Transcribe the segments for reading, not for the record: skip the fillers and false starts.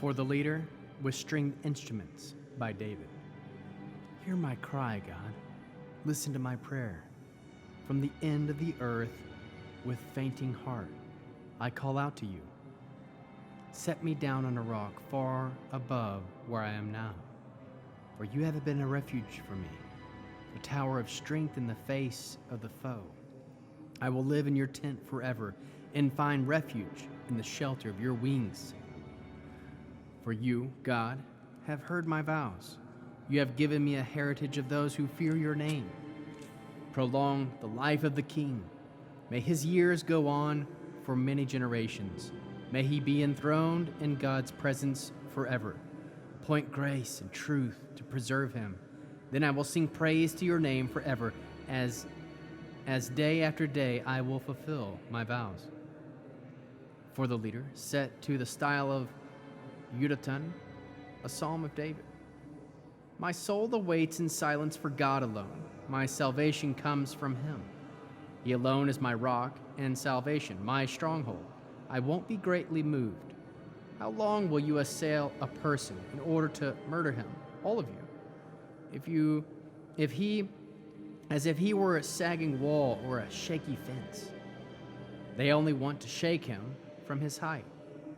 For the leader with stringed instruments by David. Hear my cry, God. Listen to my prayer. From the end of the earth, with fainting heart, I call out to you. Set me down on a rock far above where I am now. For you have been a refuge for me, a tower of strength in the face of the foe. I will live in your tent forever and find refuge in the shelter of your wings. For you, God, have heard my vows. You have given me a heritage of those who fear your name. Prolong the life of the king. May his years go on for many generations. May he be enthroned in God's presence forever. Appoint grace and truth to preserve him. Then I will sing praise to your name forever, as day after day I will fulfill my vows. For the leader, set to the style of Yedutun, a psalm of David. My soul awaits in silence for God alone. My salvation comes from him. He alone is my rock and salvation, my stronghold. I won't be greatly moved. How long will you assail a person in order to murder him, all of you? As if he were a sagging wall or a shaky fence. They only want to shake him from his height.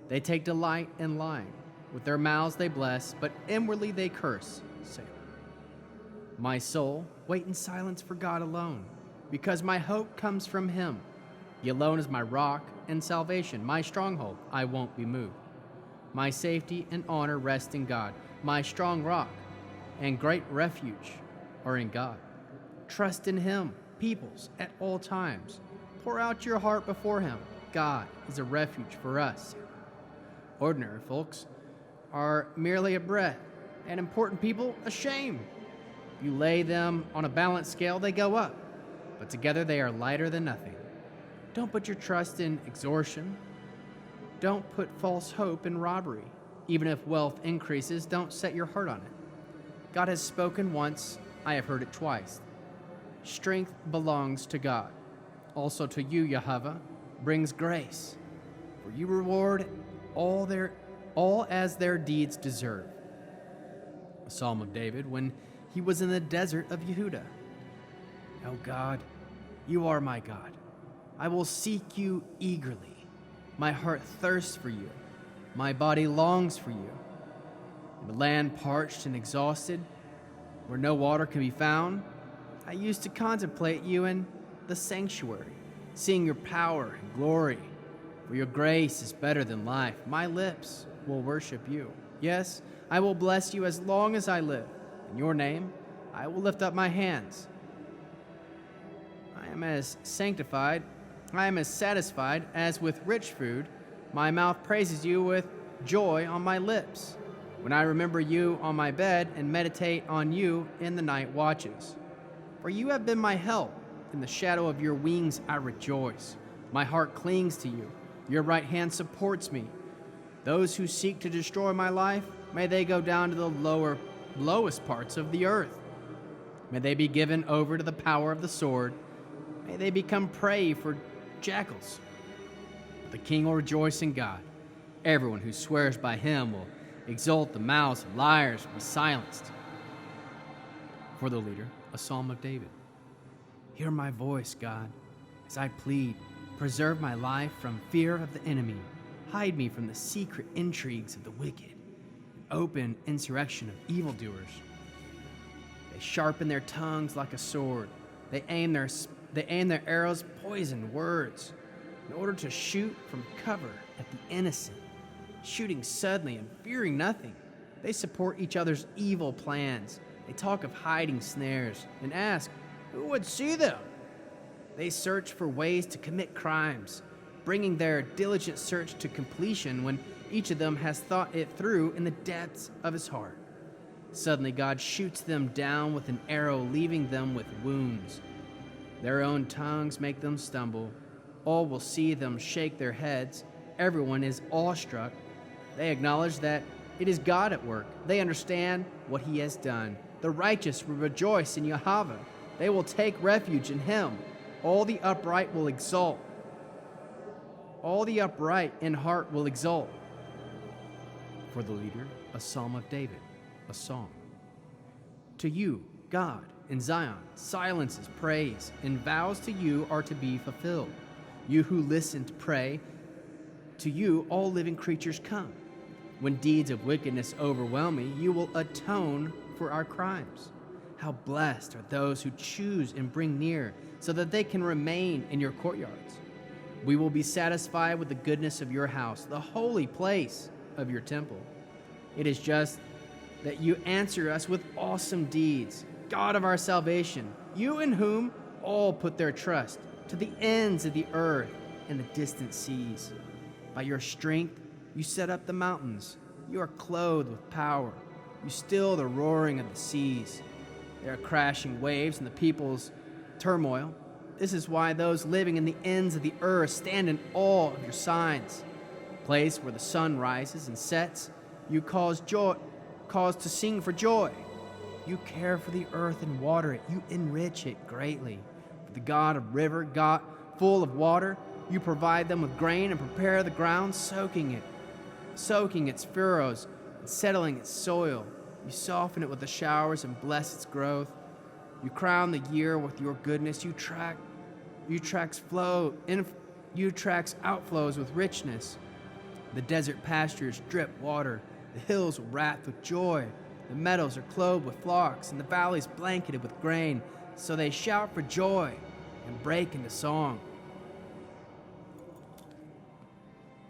They take delight in lying. With their mouths they bless, but inwardly they curse. Say, my soul, wait in silence for God alone, because my hope comes from him. He alone is my rock and salvation, my stronghold. I won't be moved. My safety and honor rest in God. My strong rock and great refuge are in God. Trust in him, peoples, at all times. Pour out your heart before him. God is a refuge for us. Ordinary folks are merely a breath, and important people a shame. You lay them on a balance scale, they go up, but together they are lighter than nothing. Don't put your trust in extortion. Don't put false hope in robbery. Even if wealth increases, don't set your heart on it. God has spoken once, I have heard it twice. Strength belongs to God. Also to you, Yahweh, brings grace, for you reward all as their deeds deserve. A psalm of David when he was in the desert of Yehuda. O God, you are my God. I will seek you eagerly. My heart thirsts for you. My body longs for you. In the land parched and exhausted, where no water can be found, I used to contemplate you in the sanctuary, seeing your power and glory. For your grace is better than life. My lips will worship you. Yes, I will bless you as long as I live. In your name, I will lift up my hands. I am as satisfied as with rich food. My mouth praises you with joy on my lips, when I remember you on my bed and meditate on you in the night watches. For you have been my help. In the shadow of your wings I rejoice. My heart clings to you. Your right hand supports me. Those who seek to destroy my life, may they go down to the lowest parts of the earth. May they be given over to the power of the sword. May they become prey for jackals. But the king will rejoice in God. Everyone who swears by him will exult. The mouths of liars will be silenced. For the leader, a psalm of David. Hear my voice, God, as I plead. Preserve my life from fear of the enemy. Hide me from the secret intrigues of the wicked, and open insurrection of evildoers. They sharpen their tongues like a sword. They aim their arrows poisoned words, in order to shoot from cover at the innocent, shooting suddenly and fearing nothing. They support each other's evil plans. They talk of hiding snares and ask, who would see them? They search for ways to commit crimes, bringing their diligent search to completion when each of them has thought it through in the depths of his heart. Suddenly God shoots them down with an arrow, leaving them with wounds. Their own tongues make them stumble. All will see them shake their heads. Everyone is awestruck. They acknowledge that it is God at work. They understand what he has done. The righteous will rejoice in Yahweh. They will take refuge in him. All the upright will exult. All the upright in heart will exult. For the leader, a psalm of David, a song. To you, God, in Zion, silences praise, and vows to you are to be fulfilled. You who listen to pray, to you all living creatures come. When deeds of wickedness overwhelm me, you will atone for our crimes. How blessed are those who choose and bring near, so that they can remain in your courtyards. We will be satisfied with the goodness of your house, the holy place of your temple. It is just that you answer us with awesome deeds, God of our salvation, you in whom all put their trust, to the ends of the earth and the distant seas. By your strength, you set up the mountains. You are clothed with power. You still the roaring of the seas. There are crashing waves and the people's turmoil. This is why those living in the ends of the earth stand in awe of your signs. Place where the sun rises and sets, you cause to sing for joy. You care for the earth and water it. You enrich it greatly. For the God of river, God full of water, you provide them with grain and prepare the ground, soaking its furrows and settling its soil. You soften it with the showers and bless its growth. You crown the year with your goodness. You tracks outflows with richness. The desert pastures drip water. The hills will wrath with joy. The meadows are clothed with flocks, and the valleys blanketed with grain. So they shout for joy and break into song.